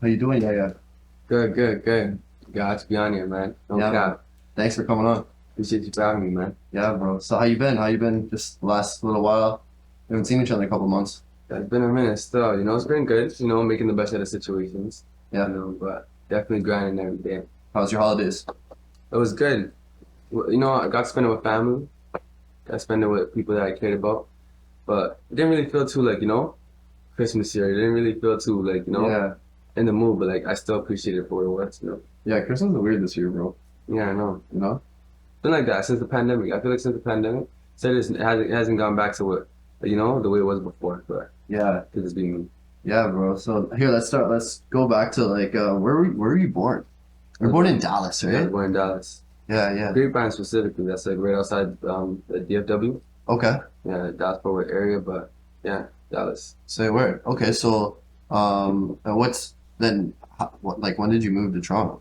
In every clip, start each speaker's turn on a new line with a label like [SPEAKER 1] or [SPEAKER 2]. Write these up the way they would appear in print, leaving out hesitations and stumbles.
[SPEAKER 1] How you doing, Yaya?
[SPEAKER 2] Good, good, good. Glad to be on here, man. No
[SPEAKER 1] Yeah, man.
[SPEAKER 2] cap.
[SPEAKER 1] Thanks for coming on.
[SPEAKER 2] Appreciate you for having me, man.
[SPEAKER 1] Yeah, bro. So how you been? How you been just the last little while? We haven't seen each other in a couple months.
[SPEAKER 2] It's been a minute still, it's been good, making the best out of situations,
[SPEAKER 1] Yeah.
[SPEAKER 2] but definitely grinding every day.
[SPEAKER 1] How's your holidays?
[SPEAKER 2] It was good. Well, I got to spend it with family, got to spend it with people that I cared about, but it didn't really feel too, Christmas here. It didn't really feel too,
[SPEAKER 1] Yeah.
[SPEAKER 2] in the mood, but, I still appreciate it for what it was.
[SPEAKER 1] Yeah, Christmas is weird this year, bro.
[SPEAKER 2] Yeah, I know.
[SPEAKER 1] You know?
[SPEAKER 2] Been like that since the pandemic. I feel like since the pandemic, it hasn't gone back to what, the way it was before, but
[SPEAKER 1] Yeah.
[SPEAKER 2] could just be me.
[SPEAKER 1] Yeah, bro. So here, let's start. Let's go back to where were you born? You were born in Dallas,
[SPEAKER 2] Yeah,
[SPEAKER 1] right?
[SPEAKER 2] born in Dallas.
[SPEAKER 1] Yeah, yeah.
[SPEAKER 2] Grapevine specifically, that's like right outside the DFW.
[SPEAKER 1] Okay.
[SPEAKER 2] Yeah, Dallas Fort Worth area, but yeah, Dallas.
[SPEAKER 1] Say where? Okay, so what's then? What like when did you move to Toronto?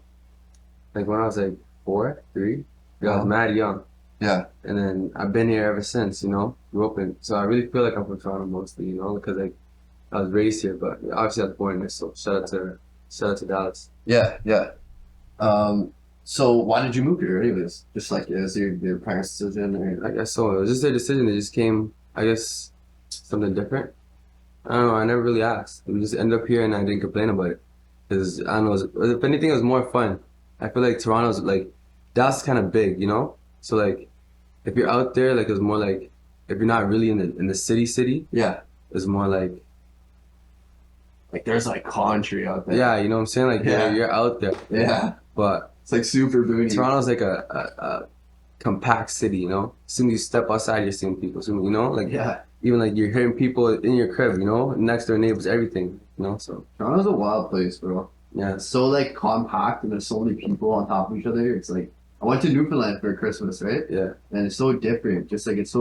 [SPEAKER 2] Like when I was like 4, 3, yeah, I was
[SPEAKER 1] Oh.
[SPEAKER 2] mad young.
[SPEAKER 1] Yeah.
[SPEAKER 2] And then I've been here ever since, grew up in. So I really feel like I'm from Toronto mostly, because like I was raised here, but obviously I was born here. So shout out to Dallas.
[SPEAKER 1] Yeah, yeah. So why did you move here anyways? Just like is your parents' decision or
[SPEAKER 2] I guess so. It was just their decision. It just came, I guess, something different. I don't know. I never really asked. We just ended up here, and I didn't complain about it. Because I don't know. If anything, it was more fun. I feel like Toronto's like Dallas is kind of big. So like, if you're out there, like it's more like if you're not really in the city,
[SPEAKER 1] yeah,
[SPEAKER 2] it's more
[SPEAKER 1] like there's like country out there.
[SPEAKER 2] yeah, you know what I'm saying? Like
[SPEAKER 1] Yeah.
[SPEAKER 2] you're out there.
[SPEAKER 1] Yeah.
[SPEAKER 2] But
[SPEAKER 1] It's like super booty.
[SPEAKER 2] Toronto's like a compact city. As soon as you step outside, you're seeing people. So, like
[SPEAKER 1] Yeah.
[SPEAKER 2] even like you're hearing people in your crib, next door neighbors, everything. So
[SPEAKER 1] Toronto's a wild place, bro.
[SPEAKER 2] yeah.
[SPEAKER 1] It's so like compact and there's so many people on top of each other. It's like I went to Newfoundland for Christmas, right?
[SPEAKER 2] Yeah.
[SPEAKER 1] And it's so different. Just like it's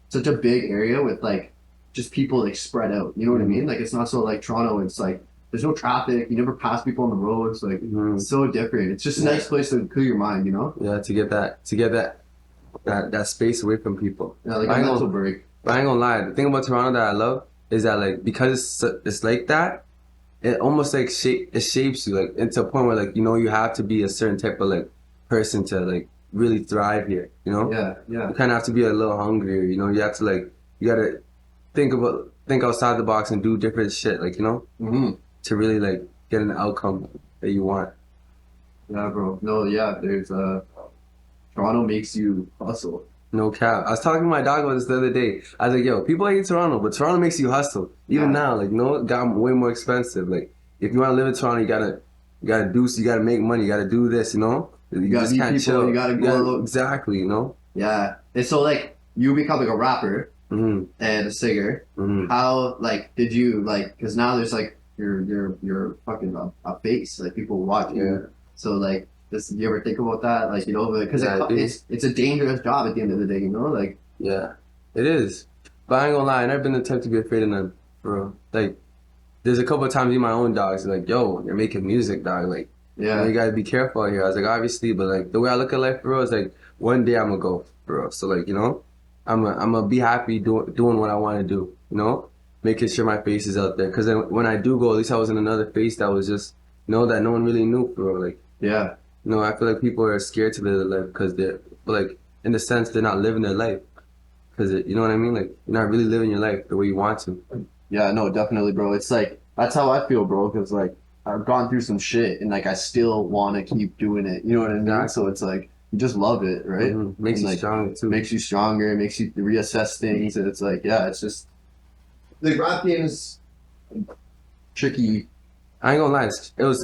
[SPEAKER 1] such a big area with like just people like spread out. You know what I mean? Like it's not so like Toronto. It's like there's no traffic. You never pass people on the roads. Like it's so different. It's just a nice place to clear your mind.
[SPEAKER 2] Yeah, to get that space away from people.
[SPEAKER 1] Yeah, like
[SPEAKER 2] I
[SPEAKER 1] a
[SPEAKER 2] ain't
[SPEAKER 1] mental
[SPEAKER 2] gonna,
[SPEAKER 1] break.
[SPEAKER 2] but I ain't gonna lie. The thing about Toronto that I love is that like because it's like that, it almost like shapes you like into a point where like you have to be a certain type of like person to like really thrive here.
[SPEAKER 1] Yeah, yeah.
[SPEAKER 2] You kind of have to be a little hungrier. You have to you gotta think outside the box and do different shit.
[SPEAKER 1] Mm-hmm.
[SPEAKER 2] To really like get an outcome that you want.
[SPEAKER 1] Yeah, bro. No, yeah. There's Toronto makes you hustle.
[SPEAKER 2] No cap. I was talking to my dog about this the other day. I was like, yo, people hate Toronto, but Toronto makes you hustle. Even now, like, it got way more expensive. Like, if you want to live in Toronto, you gotta make money, you gotta do this, You
[SPEAKER 1] gotta
[SPEAKER 2] just
[SPEAKER 1] meet
[SPEAKER 2] can't
[SPEAKER 1] people,
[SPEAKER 2] chill.
[SPEAKER 1] you gotta go out.
[SPEAKER 2] Exactly,
[SPEAKER 1] Yeah. And so like you become like a rapper
[SPEAKER 2] Mm-hmm.
[SPEAKER 1] and a singer.
[SPEAKER 2] Mm-hmm.
[SPEAKER 1] How like did you like? Because now there's like your fucking a face like people watch you.
[SPEAKER 2] Yeah.
[SPEAKER 1] So like, do you ever think about that? Like because
[SPEAKER 2] Yeah, I do.
[SPEAKER 1] it's a dangerous job at the end of the day. Like
[SPEAKER 2] Yeah, it is. But I ain't gonna lie, I never been the type to be afraid of none, bro. Like, there's a couple of times in my own dogs, like, yo, you're making music, dog. Like,
[SPEAKER 1] yeah,
[SPEAKER 2] you gotta be careful out here. I was like, obviously, but like the way I look at life, bro, is like one day I'm gonna go, bro. So like, I'm gonna be happy doing what I want to do, making sure my face is out there. Cause then when I do go, at least I was in another face that was just, that no one really knew, bro. Like,
[SPEAKER 1] yeah,
[SPEAKER 2] I feel like people are scared to live their life because like, in the sense, they're not living their life. Cause you know what I mean? Like, you're not really living your life the way you want to.
[SPEAKER 1] yeah. No, definitely, bro. It's like that's how I feel, bro. Because like I've gone through some shit and like I still want to keep doing it. You know what I mean?
[SPEAKER 2] Exactly.
[SPEAKER 1] So it's like you just love it, right?
[SPEAKER 2] Mm-hmm. Makes
[SPEAKER 1] And,
[SPEAKER 2] you
[SPEAKER 1] like,
[SPEAKER 2] stronger too.
[SPEAKER 1] Makes you stronger. Makes you reassess things, and it's like yeah, it's just the rap game is tricky.
[SPEAKER 2] I ain't gonna lie,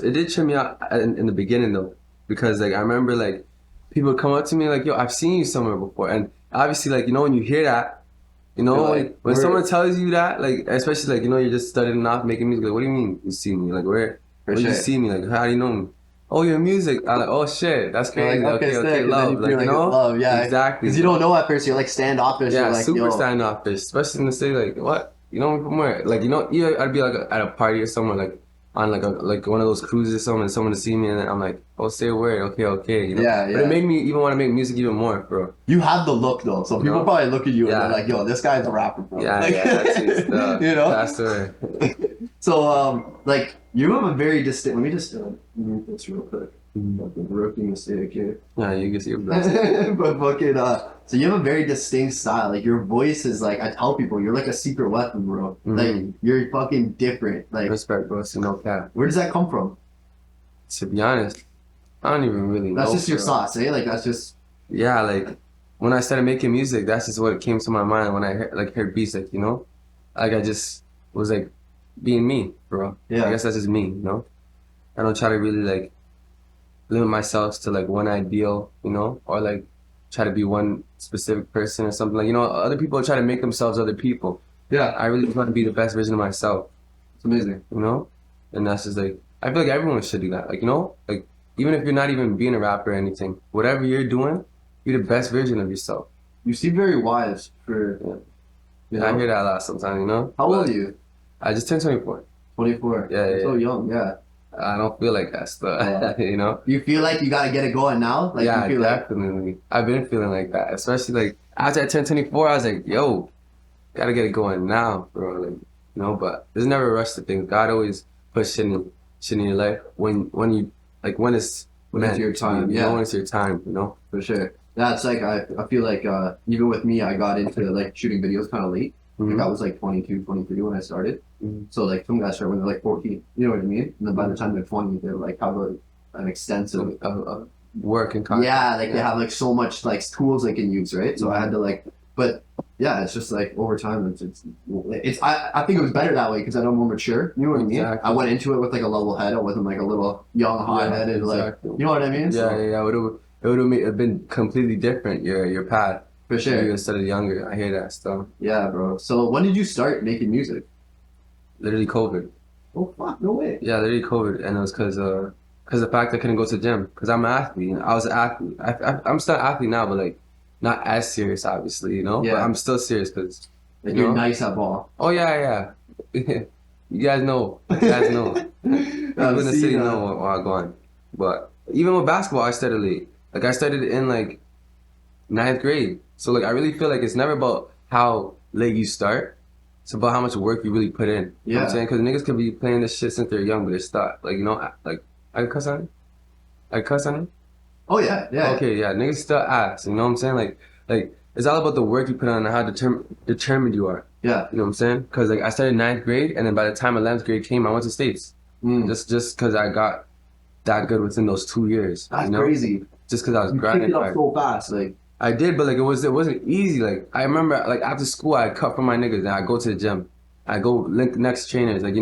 [SPEAKER 2] it did trip me out in the beginning though, because like I remember like people would come up to me like, yo, I've seen you somewhere before, and obviously like when you hear that,
[SPEAKER 1] You're like,
[SPEAKER 2] when
[SPEAKER 1] where-
[SPEAKER 2] someone tells you that, like especially like you're just studying off making music, like what do you mean you see me? Like where did you
[SPEAKER 1] sure.
[SPEAKER 2] see me? Like how do you know me? Oh, your music. I'm like, oh shit, that's
[SPEAKER 1] You're
[SPEAKER 2] crazy.
[SPEAKER 1] like,
[SPEAKER 2] Okay,
[SPEAKER 1] sick,
[SPEAKER 2] okay,
[SPEAKER 1] and then
[SPEAKER 2] love,
[SPEAKER 1] you
[SPEAKER 2] like
[SPEAKER 1] feel
[SPEAKER 2] you
[SPEAKER 1] like
[SPEAKER 2] know,
[SPEAKER 1] love, yeah,
[SPEAKER 2] exactly.
[SPEAKER 1] because you don't know at first. You're like standoffish.
[SPEAKER 2] Yeah,
[SPEAKER 1] You're like,
[SPEAKER 2] super
[SPEAKER 1] yo.
[SPEAKER 2] standoffish, especially in the city. Like what? You know me from where? Like I'd be like at a party or somewhere like on like one of those cruises or something, and someone to see me, and then I'm like, oh, say a word, okay.
[SPEAKER 1] Yeah,
[SPEAKER 2] But
[SPEAKER 1] yeah.
[SPEAKER 2] it made me even want to make music even more, bro.
[SPEAKER 1] You have the look though, so people
[SPEAKER 2] No.
[SPEAKER 1] probably look at you and
[SPEAKER 2] Yeah.
[SPEAKER 1] they're like, "Yo, this guy's a rapper, bro."
[SPEAKER 2] Yeah,
[SPEAKER 1] Like,
[SPEAKER 2] yeah, that's it.
[SPEAKER 1] you know.
[SPEAKER 2] That's the way.
[SPEAKER 1] So, like, you have a very distinct. Let me just mute this real quick. Fucking rookie mistake here.
[SPEAKER 2] Yeah, you can see your blessing.
[SPEAKER 1] But fucking, so you have a very distinct style. Like, your voice is like, I tell people, you're like a secret weapon, bro. Like, you're fucking different. Like,
[SPEAKER 2] Respect, bro. So no cap.
[SPEAKER 1] where does that come from?
[SPEAKER 2] To be honest, I don't even really know.
[SPEAKER 1] That's just your
[SPEAKER 2] bro.
[SPEAKER 1] sauce, eh? Like, that's just.
[SPEAKER 2] Yeah, like when I started making music, that's just what came to my mind when I heard beats, like like I just was like being me, bro.
[SPEAKER 1] Yeah.
[SPEAKER 2] I guess that's just me, I don't try to really like limit myself to like one ideal, or like try to be one specific person or something. Like other people try to make themselves other people.
[SPEAKER 1] Yeah.
[SPEAKER 2] I really just want to be the best version of myself.
[SPEAKER 1] It's amazing.
[SPEAKER 2] And that's just like I feel like everyone should do that. Like like even if you're not even being a rapper or anything, whatever you're doing. Be the best version of yourself.
[SPEAKER 1] You seem very wise for.
[SPEAKER 2] Yeah. I hear that a lot sometimes,
[SPEAKER 1] How old are you?
[SPEAKER 2] I just turned 24.
[SPEAKER 1] 24.
[SPEAKER 2] Yeah,
[SPEAKER 1] You're so young, yeah.
[SPEAKER 2] I don't feel like that still,
[SPEAKER 1] You feel like you gotta get it going now? Like,
[SPEAKER 2] yeah,
[SPEAKER 1] you feel
[SPEAKER 2] definitely.
[SPEAKER 1] Like...
[SPEAKER 2] I've been feeling like that. Especially like after I turned 24, I was like, yo, gotta get it going now, bro. Like, but there's never a rush to things. God always puts shit in your life when you like when it's
[SPEAKER 1] your time, yeah.
[SPEAKER 2] When it's your time,
[SPEAKER 1] For sure. That's like I feel like even with me, I got into like shooting videos kind of late. Like I was like 22, 23 when I started. So like some guys start when they're like 14. You know what I mean? And then by the time they're 20, they're like have an extensive
[SPEAKER 2] work and content.
[SPEAKER 1] Yeah, like they have like so much like tools they can use, right? So I had to like, but yeah, it's just like over time, I think it was better that way because I'm more mature. You know what I mean?
[SPEAKER 2] Exactly.
[SPEAKER 1] I went into it with like a level head. I wasn't like a little young, hot-headed, exactly. Like you know what I mean?
[SPEAKER 2] Yeah. It would have been completely different. Your path.
[SPEAKER 1] For sure.
[SPEAKER 2] You started younger. I hear that stuff.
[SPEAKER 1] Yeah, bro. So when did you start making music?
[SPEAKER 2] Literally COVID.
[SPEAKER 1] Oh fuck! No way.
[SPEAKER 2] Yeah, literally COVID, and it was because the fact I couldn't go to the gym because I'm an athlete. I was an athlete. I'm still an athlete now, but like not as serious, obviously, Yeah. But I'm still serious because
[SPEAKER 1] like you're nice at ball.
[SPEAKER 2] Oh yeah. You guys know. People in the city know where I'm going. But even with basketball, I started late. Like I started in like 9th grade. So like I really feel like it's never about how late you start. It's about how much work you really put in.
[SPEAKER 1] Yeah.
[SPEAKER 2] You know what I'm saying? Because niggas can be playing this shit since they're young, but they're stuck. Like, like I cuss on it? I cuss on it?
[SPEAKER 1] Oh yeah.
[SPEAKER 2] Okay, yeah. Niggas still ass. You know what I'm saying? Like it's all about the work you put on and how determined you are.
[SPEAKER 1] Yeah.
[SPEAKER 2] You know what I'm saying? Because like I started 9th grade, and then by the time 11th grade came, I went to States. Just because I got that good within those 2 years.
[SPEAKER 1] That's crazy.
[SPEAKER 2] Just because I was grinding.
[SPEAKER 1] You picked it up so fast, like.
[SPEAKER 2] I did, but like it wasn't easy. Like I remember, like after school, I cut from my niggas and I go to the gym. I go link next trainers, like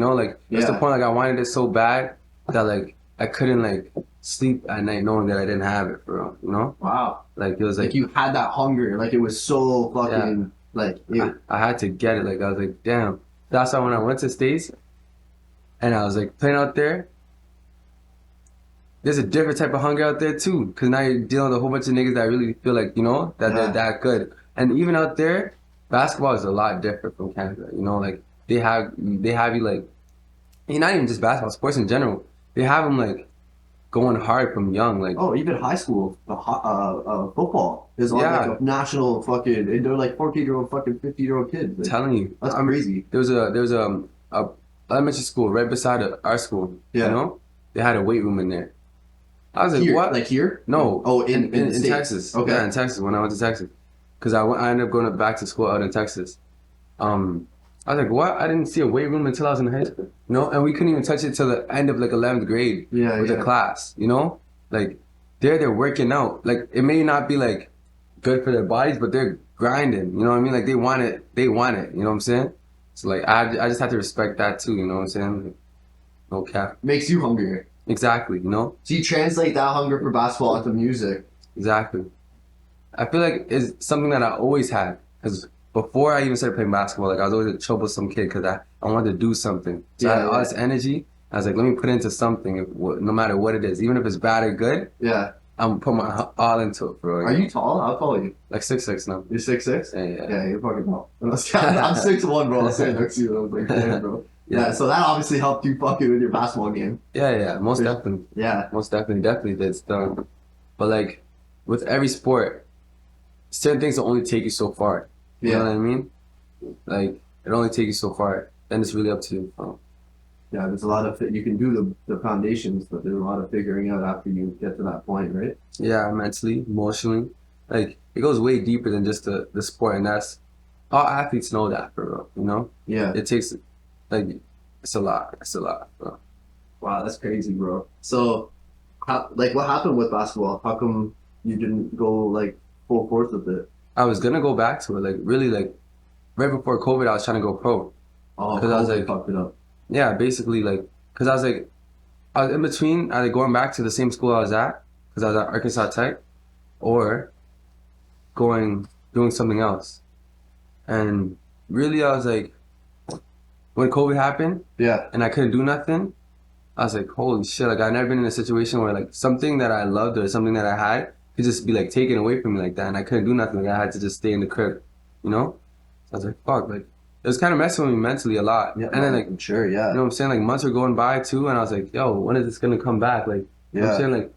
[SPEAKER 2] that's the point. Like I wanted it so bad that like I couldn't like sleep at night knowing that I didn't have it, bro.
[SPEAKER 1] Wow.
[SPEAKER 2] Like it was like
[SPEAKER 1] you had that hunger. Like it was so fucking like.
[SPEAKER 2] I had to get it. Like I was like, damn. That's why when I went to States, and I was like playing out there. There's a different type of hunger out there too, because now you're dealing with a whole bunch of niggas that really feel like, that they're that good. And even out there, basketball is a lot different from Canada. Like they have you like, not even just basketball, sports in general. They have them like going hard from young. Like
[SPEAKER 1] even high school, football is on like a national fucking. They're like 14-year-old fucking 50-year-old kids. Like,
[SPEAKER 2] telling you,
[SPEAKER 1] that's crazy.
[SPEAKER 2] There was a elementary school right beside our school.
[SPEAKER 1] Yeah.
[SPEAKER 2] They had a weight room in there. I was like,
[SPEAKER 1] here,
[SPEAKER 2] what?
[SPEAKER 1] Like here?
[SPEAKER 2] No.
[SPEAKER 1] Oh, in
[SPEAKER 2] Texas.
[SPEAKER 1] Okay.
[SPEAKER 2] Yeah, in Texas, when I went to Texas. Because I ended up going back to school out in Texas. I was like, what? I didn't see a weight room until I was in high school. And we couldn't even touch it till the end of like 11th grade with the class, Like, they're working out. Like, it may not be like good for their bodies, but they're grinding. You know what I mean? Like, they want it. You know what I'm saying? So, like, I just have to respect that too, you know what I'm saying? Like, no cap.
[SPEAKER 1] Makes you hungrier.
[SPEAKER 2] Exactly, So
[SPEAKER 1] you translate that hunger for basketball into music.
[SPEAKER 2] Exactly. I feel like it's something that I always had. Because before I even started playing basketball, like I was always a troublesome kid because I wanted to do something. So I had all this energy. I was like, let me put it into something, no matter what it is. Even if it's bad or good, I'm putting my all into it, bro.
[SPEAKER 1] Are you tall? How tall are you?
[SPEAKER 2] Like 6'6" now.
[SPEAKER 1] You're 6'6"?
[SPEAKER 2] Yeah.
[SPEAKER 1] Yeah, you're fucking tall. I'm 6'1", bro. I'll say next to you. I was like, damn, bro. Yeah, so that obviously helped you fucking with your basketball game.
[SPEAKER 2] Yeah, most definitely.
[SPEAKER 1] Yeah.
[SPEAKER 2] Most definitely did stuff. But like, with every sport, certain things will only take you so far. You know what I mean? Like, it only takes you so far. Then it's really up to you.
[SPEAKER 1] Yeah, there's a lot of you can do the foundations, but there's a lot of figuring out after you get to that point, right?
[SPEAKER 2] Yeah, mentally, emotionally, like it goes way deeper than just the sport, and that's all athletes know that, bro. You know,
[SPEAKER 1] Yeah.
[SPEAKER 2] it takes like it's a lot. It's a lot, bro.
[SPEAKER 1] Wow, that's crazy, bro. So, like, what happened with basketball? How come you didn't go like full force with it?
[SPEAKER 2] I was gonna go back to it, like really, like right before COVID, I was trying to go pro
[SPEAKER 1] Oh,
[SPEAKER 2] because I was
[SPEAKER 1] COVID
[SPEAKER 2] like,
[SPEAKER 1] fucked it up.
[SPEAKER 2] yeah, basically like because I was like I was in between either going back to the same school I was at because I was at Arkansas Tech or going doing something else. And really, I was like, when COVID happened
[SPEAKER 1] Yeah.
[SPEAKER 2] and I couldn't do nothing, I was like, holy shit! Like I've never been in a situation where like something that I loved or something that I had could just be like taken away from me like that, and I couldn't do nothing. Like I had to just stay in the crib, you know. So I was like, fuck, like it was kind of messing with me mentally a lot.
[SPEAKER 1] Yeah.
[SPEAKER 2] And then like,
[SPEAKER 1] I'm sure. Yeah.
[SPEAKER 2] you know what I'm saying? Like months were going by too, and I was like, yo, when is this gonna come back? Like, you know what I'm saying? Like,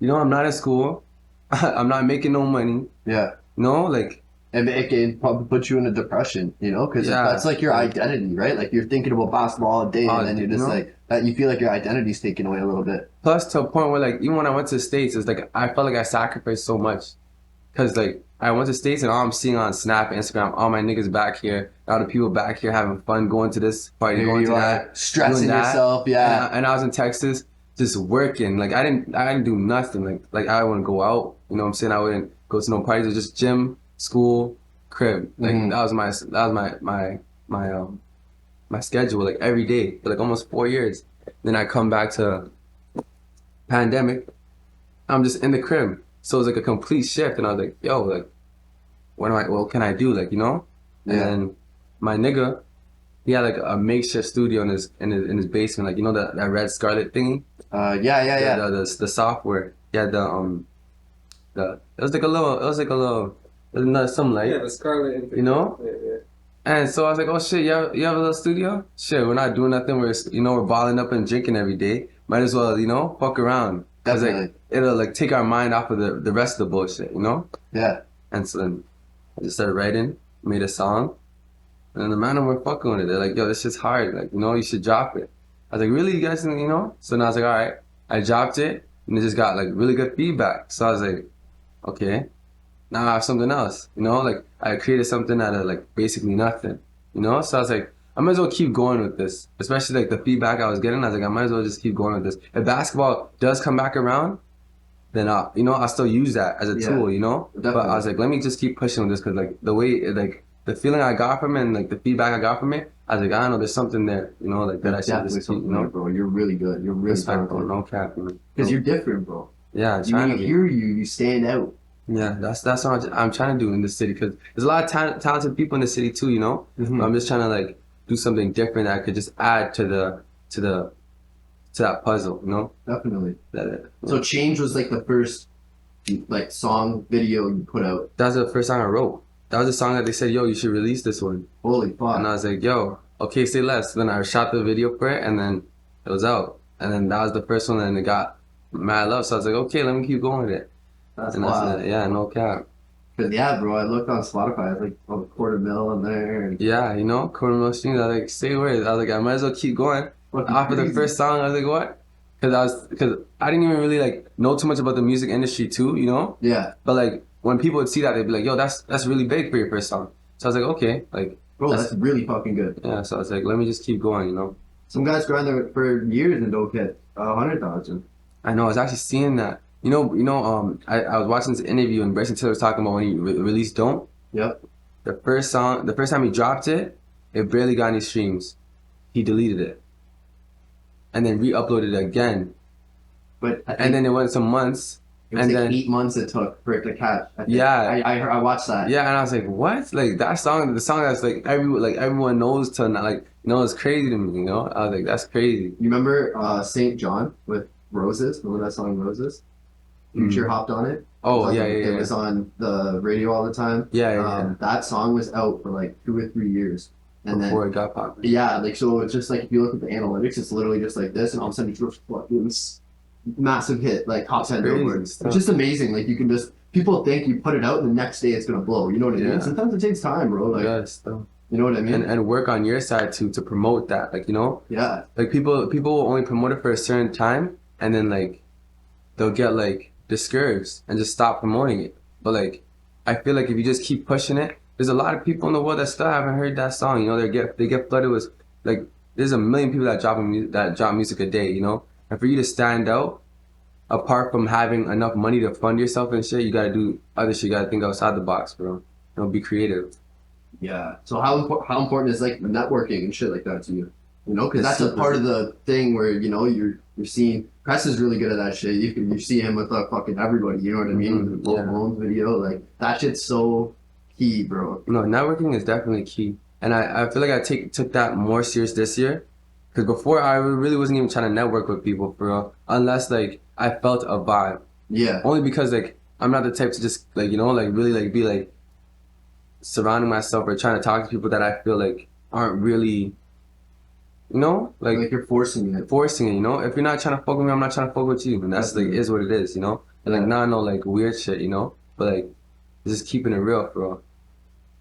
[SPEAKER 2] you know, I'm not in school. I'm not making no money.
[SPEAKER 1] Yeah.
[SPEAKER 2] No, like,
[SPEAKER 1] And it can probably put you in a depression, you know, because
[SPEAKER 2] yeah,
[SPEAKER 1] that's like your identity, right? Like you're thinking about basketball all day, and then you're just
[SPEAKER 2] you know?
[SPEAKER 1] like that. You feel like your identity's taken away a little bit.
[SPEAKER 2] Plus to a point where like even when I went to the States, it's like I felt like I sacrificed so much. Cause like I went to the States and all I'm seeing on Snap, Instagram, all my niggas back here, all the people back here having fun, going to this party,
[SPEAKER 1] Here
[SPEAKER 2] going to
[SPEAKER 1] you are,
[SPEAKER 2] that,
[SPEAKER 1] stressing
[SPEAKER 2] doing that.
[SPEAKER 1] yourself, yeah.
[SPEAKER 2] And I was in Texas just working. Like I didn't do nothing. Like I wouldn't go out. You know what I'm saying? I wouldn't go to no parties. It was just gym, school, crib. Like that was my schedule. Like every day for like almost 4 years. Then I come back to pandemic. I'm just in the crib. So it was like a complete shift, and I was like, yo, like, what can I do? Like, you know? And then my nigga, he had like a makeshift studio in his basement, like, you know that Red Scarlet thingy?
[SPEAKER 1] Yeah.
[SPEAKER 2] The software. He had it was like a little, some light.
[SPEAKER 3] Yeah, the Scarlet.
[SPEAKER 2] You know?
[SPEAKER 3] Yeah.
[SPEAKER 2] And so I was like, oh shit, you have a little studio? Shit, we're not doing nothing. We're balling up and drinking every day. Might as well, fuck around. Cause like it'll like take our mind off of the rest of the bullshit, you know?
[SPEAKER 1] Yeah.
[SPEAKER 2] And so then I just started writing, made a song, and then the man were fucking with it. They're like, yo, this shit's hard. Like, you should drop it. I was like, really, you guys, So then I was like, all right. I dropped it, and it just got like really good feedback. So I was like, okay, now I have something else. Like I created something out of like basically nothing. So I was like, I might as well keep going with this, especially like the feedback I was getting. I was like, I might as well just keep going with this. If basketball does come back around, then I'll still use that as a tool,
[SPEAKER 1] Definitely.
[SPEAKER 2] But I was like, let me just keep pushing with this because like the way like the feeling I got from it and like the feedback I got from it, I was like, I don't know, there's something there, like that I should just keep,
[SPEAKER 1] bro. You're really good. You're really talented.
[SPEAKER 2] No cap, man.
[SPEAKER 1] Because you're different, bro.
[SPEAKER 2] Yeah,
[SPEAKER 1] when you hear you stand out.
[SPEAKER 2] Yeah, that's what I'm trying to do in the city because there's a lot of talented people in the city too,
[SPEAKER 1] Mm-hmm.
[SPEAKER 2] But I'm just trying to like do something different that could just add to that puzzle,
[SPEAKER 1] Definitely. So Change was like the first like song video you put out.
[SPEAKER 2] That was the first song I wrote. That was the song that they said, yo, you should release this one.
[SPEAKER 1] Holy fuck.
[SPEAKER 2] And I was like, yo, okay, say less. Then I shot the video for it and then it was out. And then that was the first one and it got mad love. So I was like, okay, let me keep going with it.
[SPEAKER 1] That's
[SPEAKER 2] and
[SPEAKER 1] wild.
[SPEAKER 2] Yeah, no cap.
[SPEAKER 1] Cause yeah, bro, I looked on Spotify. It's like a $250,000 in there. And
[SPEAKER 2] yeah, quarter mil streams. I was like, say words. I was like, I might as well keep going. After the first song, I was like, what? Because I didn't even really like know too much about the music industry too,
[SPEAKER 1] Yeah.
[SPEAKER 2] But like when people would see that, they'd be like, yo, that's really big for your first song. So I was like, okay, like,
[SPEAKER 1] bro, that's really fucking good.
[SPEAKER 2] Yeah. So I was like, let me just keep going,
[SPEAKER 1] Some guys grind there for years and don't get 100,000.
[SPEAKER 2] I know. I was actually seeing that. I was watching this interview and Bryson Tiller was talking about when he released Don't.
[SPEAKER 1] Yep.
[SPEAKER 2] The first time he dropped it, it barely got any streams. He deleted it. And then re-uploaded it again.
[SPEAKER 1] But
[SPEAKER 2] and then it went some months.
[SPEAKER 1] It was
[SPEAKER 2] and
[SPEAKER 1] like
[SPEAKER 2] then
[SPEAKER 1] 8 months it took for it to catch.
[SPEAKER 2] Yeah.
[SPEAKER 1] I watched that.
[SPEAKER 2] Yeah, and I was like, what? Like that song, the song that's like everyone knows to not like, it's crazy to me, I was like, that's crazy.
[SPEAKER 1] You remember St. John with Roses? Remember that song Roses? Future hopped on it.
[SPEAKER 2] Oh, yeah.
[SPEAKER 1] It was on the radio all the time.
[SPEAKER 2] Yeah.
[SPEAKER 1] That song was out for like 2 or 3 years. And
[SPEAKER 2] Before
[SPEAKER 1] then,
[SPEAKER 2] it got popular.
[SPEAKER 1] Yeah, like so it's just like if you look at the analytics, it's literally just like this, and all of a sudden it's just fucking massive hit, like top 10 Billboard. It's just amazing. Like you can people think you put it out and the next day it's gonna blow. You know what I mean? Sometimes it takes time, bro. Like,
[SPEAKER 2] yes, though.
[SPEAKER 1] You know what I mean?
[SPEAKER 2] and work on your side to promote that. Like, you know,
[SPEAKER 1] Yeah.
[SPEAKER 2] like people will only promote it for a certain time, and then like they'll get like discouraged and just stop promoting it. But like, I feel like if you just keep pushing it, there's a lot of people in the world that still haven't heard that song. You know, they get flooded with like there's a million people that drop music a day. You know, and for you to stand out, apart from having enough money to fund yourself and shit, you gotta do other shit. You gotta think outside the box, bro. You know, be creative.
[SPEAKER 1] Yeah. So how important is like networking and shit like that to you? You know, because
[SPEAKER 2] It's
[SPEAKER 1] that's a
[SPEAKER 2] super.
[SPEAKER 1] part of the thing where you know you're seeing Press is really good at that shit. You see him with fucking everybody. You know what I mean?
[SPEAKER 2] Mhm,
[SPEAKER 1] The Post
[SPEAKER 2] yeah.
[SPEAKER 1] Malone's video, like that shit's so key, bro.
[SPEAKER 2] No, networking is definitely key, and I feel like I took that more serious this year, because before I really wasn't even trying to network with people for real, unless like I felt a vibe.
[SPEAKER 1] Yeah.
[SPEAKER 2] Only because like I'm not the type to just like, you know, like really like be like surrounding myself or trying to talk to people that I feel like aren't really, you know, like
[SPEAKER 1] Like you're forcing it.
[SPEAKER 2] forcing it. You know, if you're not trying to fuck with me, I'm not trying to fuck with you, and that's like is what it is. You know, and like not no like weird shit. You know, but like just keeping it real for real.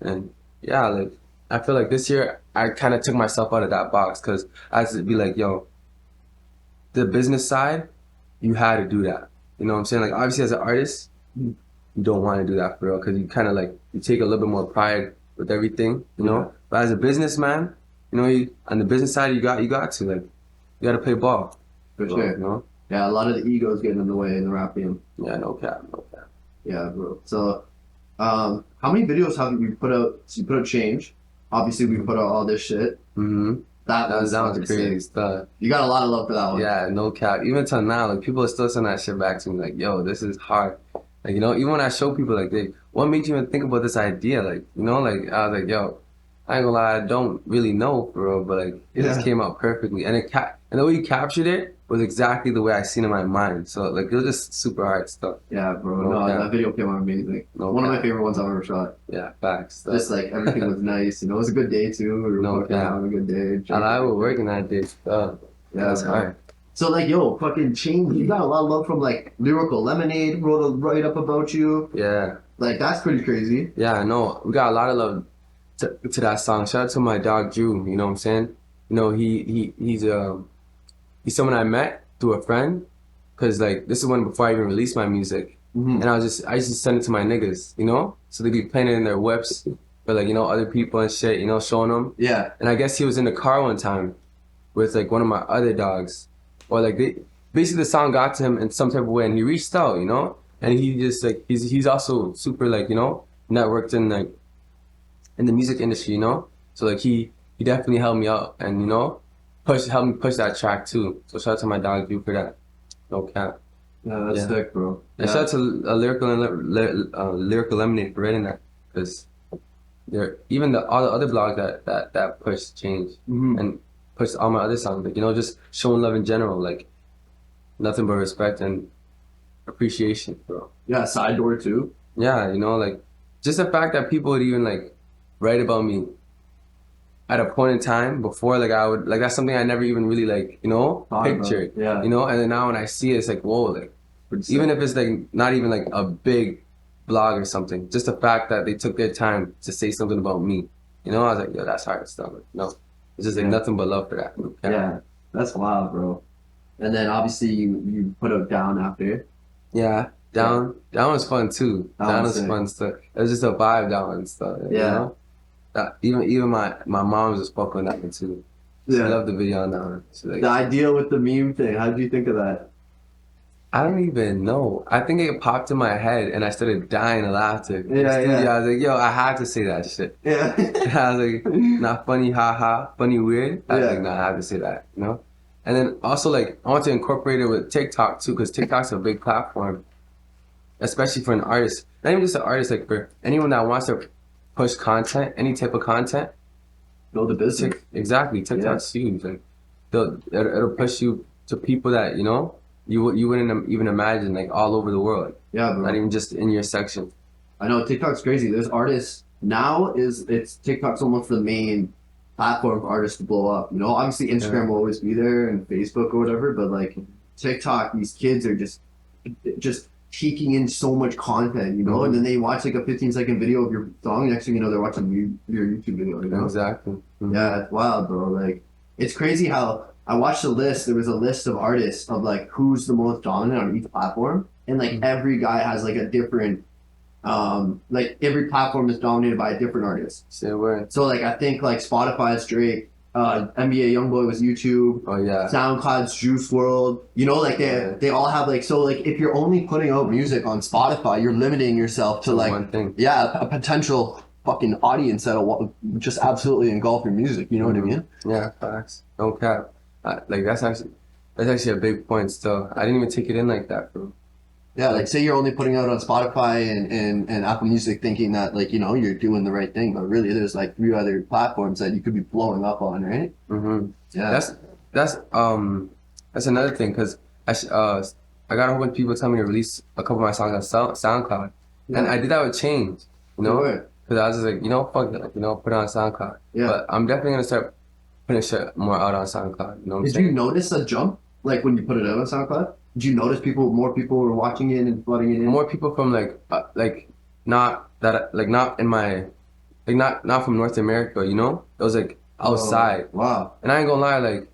[SPEAKER 2] And yeah, like I feel like this year I kind of took myself out of that box because I had to be like, yo, the business side, you had to do that. You know what I'm saying? Like obviously as an artist, you don't want to do that for real because you kind of like you take a little bit more pride with everything, you know.
[SPEAKER 1] Yeah.
[SPEAKER 2] But as a businessman, you know, on the business side, you got to like you got to play ball.
[SPEAKER 1] For
[SPEAKER 2] bro,
[SPEAKER 1] sure.
[SPEAKER 2] you know?
[SPEAKER 1] Yeah, a lot of the egos getting in the way in the rap game.
[SPEAKER 2] Yeah, no cap, no cap.
[SPEAKER 1] Yeah, bro. So, how many videos have you put out? So you put out Change. Obviously, we put out all this shit.
[SPEAKER 2] Mm-hmm.
[SPEAKER 1] That was
[SPEAKER 2] That was
[SPEAKER 1] fucking
[SPEAKER 2] crazy
[SPEAKER 1] sick.
[SPEAKER 2] stuff.
[SPEAKER 1] You got a lot of love for that one.
[SPEAKER 2] Yeah, no cap. Even till now, like people are still sending that shit back to me, like, yo, this is hard. Like, you know, even when I show people, like, they, what made you even think about this idea? Like, you know, like I was like, yo, I ain't gonna lie, I don't really know for real, but like, it just
[SPEAKER 1] Yeah.
[SPEAKER 2] came out perfectly, and and the way you captured it was exactly the way I seen in my mind. So like, it was just super hard stuff.
[SPEAKER 1] Yeah, bro.
[SPEAKER 2] No
[SPEAKER 1] No,
[SPEAKER 2] cap.
[SPEAKER 1] that video came out amazing.
[SPEAKER 2] No
[SPEAKER 1] One of my
[SPEAKER 2] cap.
[SPEAKER 1] favorite ones I've ever shot.
[SPEAKER 2] Yeah, facts.
[SPEAKER 1] Just like everything was nice. You know, it was a good day too. We were
[SPEAKER 2] No
[SPEAKER 1] fucking
[SPEAKER 2] cap.
[SPEAKER 1] having a good day.
[SPEAKER 2] And I was working that day. Stuff.
[SPEAKER 1] Yeah,
[SPEAKER 2] That's
[SPEAKER 1] bro.
[SPEAKER 2] hard.
[SPEAKER 1] So like, yo, fucking Change. You got a lot of love from like Lyrical Lemonade. Wrote a write up about you.
[SPEAKER 2] Yeah.
[SPEAKER 1] Like that's pretty crazy.
[SPEAKER 2] Yeah, I know. We got a lot of love to that song. Shout out to my dog Drew. You know what I'm saying? You know he's someone I met through a friend. Cause like this is when before I even released my music,
[SPEAKER 1] Mm-hmm.
[SPEAKER 2] and I used to send it to my niggas. You know, so they be playing it in their whips for like, you know, other people and shit. You know, showing them.
[SPEAKER 1] Yeah.
[SPEAKER 2] And I guess he was in the car one time with like one of my other dogs, or like they basically the song got to him in some type of way, and he reached out. You know, and he just like he's also super like, you know, networked in like in the music industry, you know? So like he definitely helped me out and, you know, helped me push that track too. So shout out to my dog Drew for that. No cap.
[SPEAKER 1] Yeah, that's
[SPEAKER 2] Yeah.
[SPEAKER 1] sick, bro.
[SPEAKER 2] And
[SPEAKER 1] Yeah.
[SPEAKER 2] shout out to Lyrical Lemonade for writing that, because they're even all the other blogs that push Change
[SPEAKER 1] Mhm.
[SPEAKER 2] and push all my other songs, like, you know, just showing love in general, like nothing but respect and appreciation, bro.
[SPEAKER 1] Yeah, Side Door too.
[SPEAKER 2] Yeah, you know, like just the fact that people would even like write about me at a point in time before, like I would like that's something I never even really like, you know,
[SPEAKER 1] Thought about
[SPEAKER 2] pictured.
[SPEAKER 1] it, yeah.
[SPEAKER 2] You know, and then now when I see it, it's like, whoa, like
[SPEAKER 1] Pretty
[SPEAKER 2] even
[SPEAKER 1] sick.
[SPEAKER 2] if it's like not even like a big blog or something, just the fact that they took their time to say something about me, you know, I was like, yo, that's hard stuff. Like, no, it's just like
[SPEAKER 1] Yeah.
[SPEAKER 2] nothing but love for that. Okay?
[SPEAKER 1] Yeah, that's wild, bro. And then obviously you put out Down after.
[SPEAKER 2] Yeah, down was fun too.
[SPEAKER 1] That
[SPEAKER 2] Down
[SPEAKER 1] was
[SPEAKER 2] was
[SPEAKER 1] sick.
[SPEAKER 2] fun stuff. It was just a vibe down and stuff. You
[SPEAKER 1] Yeah.
[SPEAKER 2] know? That, even my mom was just fucking with that one too. She
[SPEAKER 1] Yeah.
[SPEAKER 2] loved the video on that one. She's like,
[SPEAKER 1] The idea with the meme thing, how did you think of that?
[SPEAKER 2] I don't even know. I think it popped in my head and I started dying of laughter. In the
[SPEAKER 1] Yeah,
[SPEAKER 2] studio,
[SPEAKER 1] yeah.
[SPEAKER 2] I was like, yo, I had to say that shit.
[SPEAKER 1] Yeah.
[SPEAKER 2] I was like, not funny, haha, funny, weird. I was
[SPEAKER 1] Yeah.
[SPEAKER 2] like, no, I have to say that, you know? And then also, like, I want to incorporate it with TikTok too, because TikTok's a big platform, especially for an artist. Not even just an artist, like for anyone that wants to push content, any type of content.
[SPEAKER 1] Build a business.
[SPEAKER 2] Exactly, TikTok's huge. Like, it'll push you to people that, you know, you wouldn't even imagine, like all over the world,
[SPEAKER 1] Yeah, bro.
[SPEAKER 2] not even just in your section.
[SPEAKER 1] I know TikTok's crazy. There's artists now it's TikTok's almost the main platform for artists to blow up. You know, obviously Instagram will always be there and Facebook or whatever, but like TikTok, these kids are just taking in so much content, you know, and then they watch like a 15-second video of your song. Next thing you know, they're watching your YouTube video. You know?
[SPEAKER 2] Exactly.
[SPEAKER 1] Yeah, it's wild, bro. Like, it's crazy how I watched a list. There was a list of artists of like who's the most dominant on each platform, and like every guy has like a different, like every platform is dominated by a different artist.
[SPEAKER 2] Say a word.
[SPEAKER 1] So like I think like Spotify's Drake, NBA YoungBoy was YouTube.
[SPEAKER 2] Oh yeah.
[SPEAKER 1] SoundCloud's Juice World. You know, like they all have like, so like if you're only putting out music on Spotify, you're limiting yourself to like
[SPEAKER 2] one thing.
[SPEAKER 1] Yeah, a potential fucking audience that'll just absolutely engulf your music. You know what I mean?
[SPEAKER 2] Yeah, facts. No cap. Like that's actually a big point. Still, I didn't even take it in like that, bro.
[SPEAKER 1] Yeah, like say you're only putting out on Spotify and Apple Music thinking that like, you know, you're doing the right thing, but really there's like 3 other platforms that you could be blowing up on, right?
[SPEAKER 2] Mm-hmm.
[SPEAKER 1] Yeah.
[SPEAKER 2] That's another thing, because I got a whole bunch of people telling me to release a couple of my songs on SoundCloud, and I did that with Change, you know, because I was just like, you know, fuck it, like, you know, put it on SoundCloud. Yeah. But I'm definitely gonna start putting shit more out on SoundCloud. You know what I'm saying?
[SPEAKER 1] Did you notice a jump like when you put it out on SoundCloud? Did you notice more people were watching it and flooding it in?
[SPEAKER 2] More people from not from North America, you know? It was like outside.
[SPEAKER 1] Oh, wow.
[SPEAKER 2] And I ain't gonna lie, like,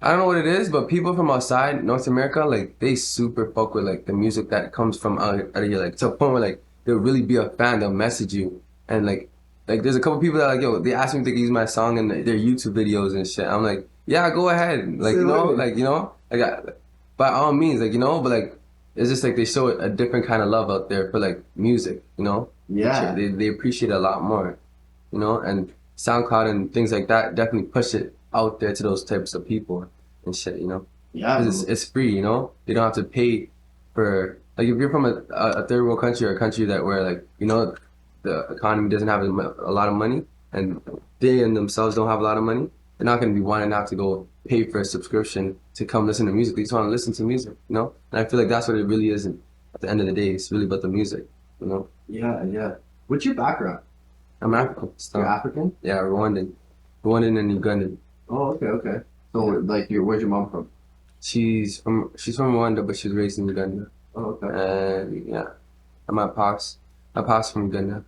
[SPEAKER 2] I don't know what it is, but people from outside North America, like, they super fuck with like the music that comes from out of here, like to a point where like they'll really be a fan, they'll message you, and like there's a couple people that like, yo, they ask me if they can use my song in their YouTube videos and shit. I'm like, yeah, go ahead, like, you know, like, you know, like by all means, like, you know, but like it's just like they show a different kind of love out there for like music, you know.
[SPEAKER 1] Yeah.
[SPEAKER 2] They appreciate it a lot more, you know, and SoundCloud and things like that definitely push it out there to those types of people and shit, you know.
[SPEAKER 1] Yeah.
[SPEAKER 2] 'Cause it's free, you know. You don't have to pay for, like, if you're from a third world country, or a country that where, like, you know, the economy doesn't have a lot of money, and they in themselves don't have a lot of money, they're not going to be wanting to have to go pay for a subscription to come listen to music. They just want to listen to music, you know. And I feel like that's what it really is. At the end of the day, it's really about the music, you know.
[SPEAKER 1] Yeah, yeah. What's your background?
[SPEAKER 2] I'm African.
[SPEAKER 1] You're African?
[SPEAKER 2] Yeah, Rwandan and Ugandan.
[SPEAKER 1] Oh, okay. So, like, where's your mom from?
[SPEAKER 2] She's from Rwanda, but she's raised in Uganda.
[SPEAKER 1] Oh, okay.
[SPEAKER 2] And yeah, and my pops from Uganda.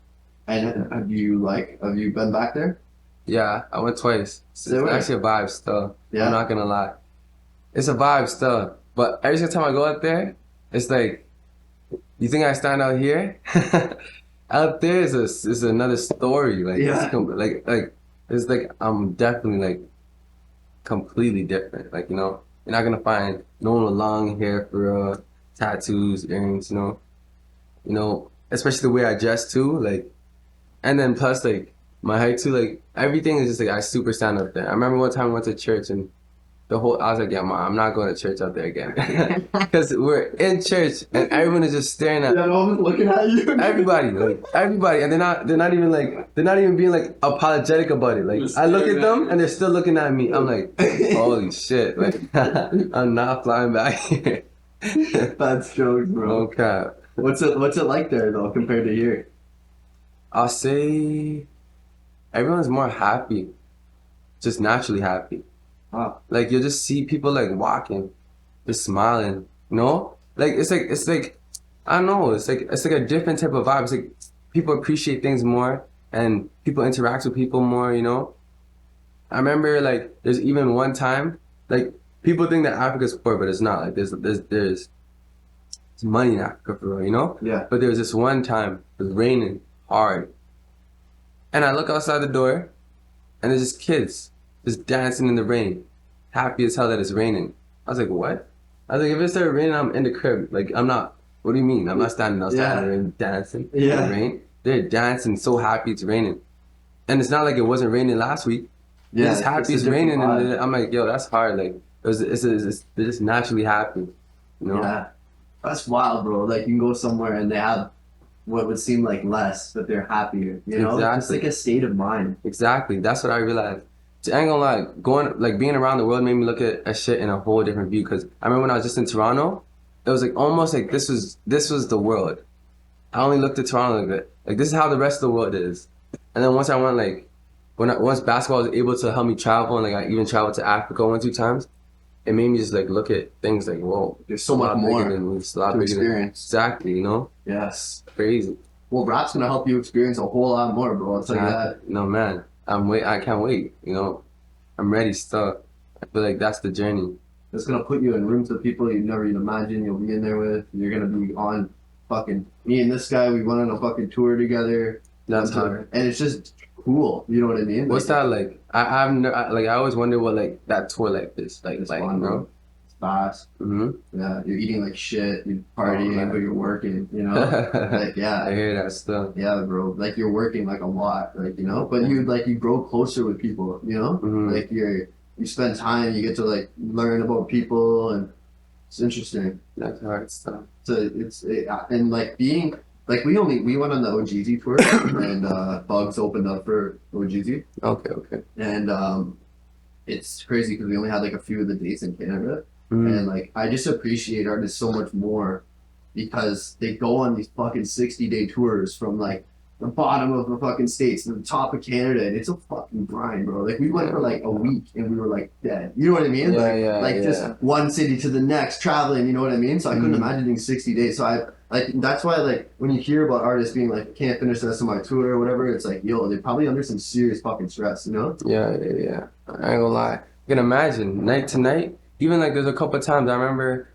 [SPEAKER 1] And have you been back there?
[SPEAKER 2] Yeah, I went twice. It's actually a vibe still. Yeah. I'm not gonna lie, it's a vibe still. But every single time I go out there, it's like, you think I stand out here? Out there is another story. Like, yeah. It's like I'm definitely like completely different. Like, you know, you're not gonna find no one with long hair for tattoos, earrings, you know, especially the way I dress too. Like, and then plus like my height too. Like, everything is just like I super stand up there. I remember one time I went to church and I was like, yeah, Mom, I'm not going to church out there again. Because we're in church and everyone is just staring at me.
[SPEAKER 1] Yeah, no one's looking at you.
[SPEAKER 2] Everybody, and they're not even being like apologetic about it. Like, I look at them and they're still looking at me. I'm like, holy shit, like, I'm not flying back here.
[SPEAKER 1] That's jokes, bro.
[SPEAKER 2] No cap.
[SPEAKER 1] What's it like there though compared to here?
[SPEAKER 2] I'll say everyone's more happy, just naturally happy.
[SPEAKER 1] Wow.
[SPEAKER 2] Like, you'll just see people like walking, just smiling, you know? Like, it's like I don't know, it's like a different type of vibe. It's like people appreciate things more and people interact with people more, you know? I remember like there's even one time, like, people think that Africa's poor, but it's not. Like, there's money in Africa for real, you know?
[SPEAKER 1] Yeah.
[SPEAKER 2] But there was this one time, it was raining hard. And I look outside the door and there's just kids just dancing in the rain, happy as hell that it's raining. I was like, what? I was like, if it started raining, I'm in the crib. Like, I'm not, what do you mean? I'm not standing outside in the rain dancing in the rain. They're dancing, so happy it's raining. And it's not like it wasn't raining last week. They're just happy it's raining. And I'm like, yo, that's hard. Like, they're just naturally happy, you know?
[SPEAKER 1] Yeah. That's wild, bro. Like, you can go somewhere and they have what would seem like less, but they're happier, you know?
[SPEAKER 2] Exactly.
[SPEAKER 1] It's like a state of mind.
[SPEAKER 2] Exactly. That's what I realized. I ain't gonna lie, being around the world made me look at shit in a whole different view. Cause I remember when I was just in Toronto, it was like almost like this was the world. I only looked at Toronto like that. Like, this is how the rest of the world is. And then once I went, like, once basketball was able to help me travel, and like I even traveled to Africa 1-2 times, it made me just like look at things like, whoa,
[SPEAKER 1] There's so
[SPEAKER 2] a
[SPEAKER 1] much
[SPEAKER 2] lot
[SPEAKER 1] more
[SPEAKER 2] bigger than me. It's a lot
[SPEAKER 1] to
[SPEAKER 2] bigger than
[SPEAKER 1] experience.
[SPEAKER 2] exactly, you know?
[SPEAKER 1] Yes.
[SPEAKER 2] Crazy.
[SPEAKER 1] Well, rap's gonna help you experience a whole lot more, bro. I'll tell you that.
[SPEAKER 2] No man, I can't wait. You know, I'm ready. Stuck. I feel like that's the journey.
[SPEAKER 1] It's gonna put you in rooms with people you never even imagined you'll be in there with. You're gonna be on fucking me and this guy. We went on a fucking tour together.
[SPEAKER 2] That's hard.
[SPEAKER 1] And it's just cool. You know what I mean?
[SPEAKER 2] What's that like? I always wonder what like that tour like is like.
[SPEAKER 1] It's
[SPEAKER 2] Like,
[SPEAKER 1] fun, bro. It's fast.
[SPEAKER 2] Mm-hmm.
[SPEAKER 1] Yeah, you're eating like shit. You're partying, but you're working. You know, like yeah.
[SPEAKER 2] I hear that stuff.
[SPEAKER 1] Yeah, bro. Like you're working like a lot, like you know. But you grow closer with people. You know, like you spend time. You get to like learn about people, and it's interesting.
[SPEAKER 2] That's hard stuff.
[SPEAKER 1] So and like being like we went on the OGZ tour and Bugs opened up for OGZ.
[SPEAKER 2] Okay.
[SPEAKER 1] And it's crazy because we only had like a few of the dates in Canada, and like I just appreciate artists so much more because they go on these fucking 60-day tours from like the bottom of the fucking states to the top of Canada, and it's a fucking grind, bro. Like we went for like a week and we were like dead. You know what I mean? Just one city to the next, traveling. You know what I mean? So I couldn't imagine doing 60 days. So I like that's why like when you hear about artists being like can't finish the rest of my tour or whatever, it's like yo, they're probably under some serious fucking stress. You know?
[SPEAKER 2] Yeah. I ain't gonna lie. I can imagine night to night. Even like there's a couple of times I remember.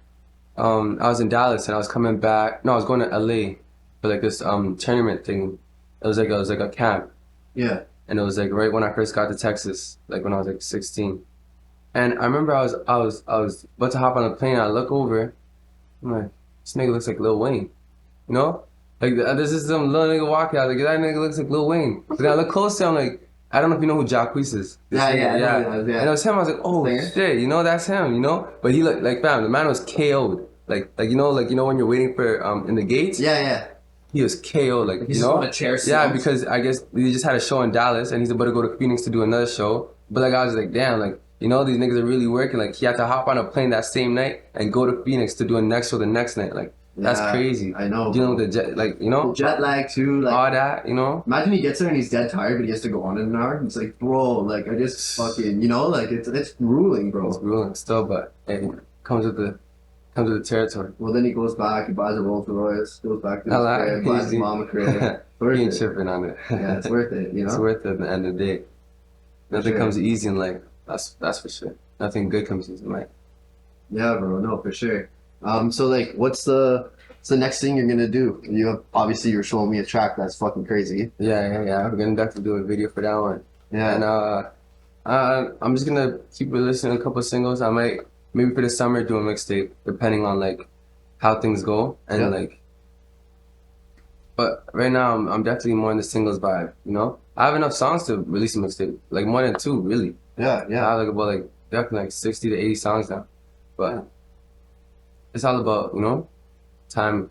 [SPEAKER 2] I was in Dallas and I was coming back. No, I was going to LA for like this tournament thing. It was like a camp.
[SPEAKER 1] Yeah.
[SPEAKER 2] And it was like right when I first got to Texas, like when I was like 16. And I remember I was about to hop on a plane and I look over, I'm like, this nigga looks like Lil Wayne. You know? Like this is some little nigga walking out, like that nigga looks like Lil Wayne. But then I look closer, I'm like, I don't know if you know who Jacquees is.
[SPEAKER 1] Yeah.
[SPEAKER 2] And it was him, I was like, oh shit, you know, that's him, you know? But he looked like fam, the man was KO'd. Like you know when you're waiting for in the gates?
[SPEAKER 1] Yeah.
[SPEAKER 2] He was KO, like
[SPEAKER 1] He's
[SPEAKER 2] you know,
[SPEAKER 1] on a chair.
[SPEAKER 2] yeah, because I guess he just had a show in Dallas, and he's about to go to Phoenix to do another show. But like I was like, damn, like you know, these niggas are really working. Like he had to hop on a plane that same night and go to Phoenix to do a next show the next night. Like that's crazy.
[SPEAKER 1] I know.
[SPEAKER 2] Dealing with the jet, like you know,
[SPEAKER 1] the jet lag too, like
[SPEAKER 2] all that, you know.
[SPEAKER 1] Imagine he gets there and he's dead tired, but he has to go on in an hour. It's like, bro, like I just fucking, you know, like it's grueling, bro.
[SPEAKER 2] It's grueling still, but hey, comes with the territory.
[SPEAKER 1] Well, then he goes back, he buys a Rolls Royce, goes back to his crib, buys his mom a crib.
[SPEAKER 2] He ain't tripping on it.
[SPEAKER 1] Yeah, it's worth it, you know?
[SPEAKER 2] It's worth it at the end of the day. Nothing comes easy in life. That's for sure. Nothing good comes easy in life.
[SPEAKER 1] Yeah, bro, no, for sure. So like, what's the next thing you're gonna do? Obviously you're showing me a track that's fucking crazy.
[SPEAKER 2] Yeah. We're gonna definitely do a video for that one.
[SPEAKER 1] Yeah.
[SPEAKER 2] And I'm just gonna keep releasing a couple singles. I might maybe for the summer do a mixtape, depending on like how things go and like. But right now I'm definitely more in the singles vibe. You know, I have enough songs to release a mixtape, like more than 2 really.
[SPEAKER 1] Yeah.
[SPEAKER 2] I have like about like definitely like 60 to 80 songs now, but it's all about you know time,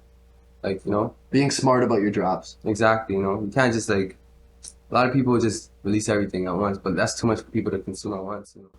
[SPEAKER 2] like you know
[SPEAKER 1] being smart about your drops.
[SPEAKER 2] Exactly, you know you can't just like a lot of people just release everything at once, but that's too much for people to consume at once. You know?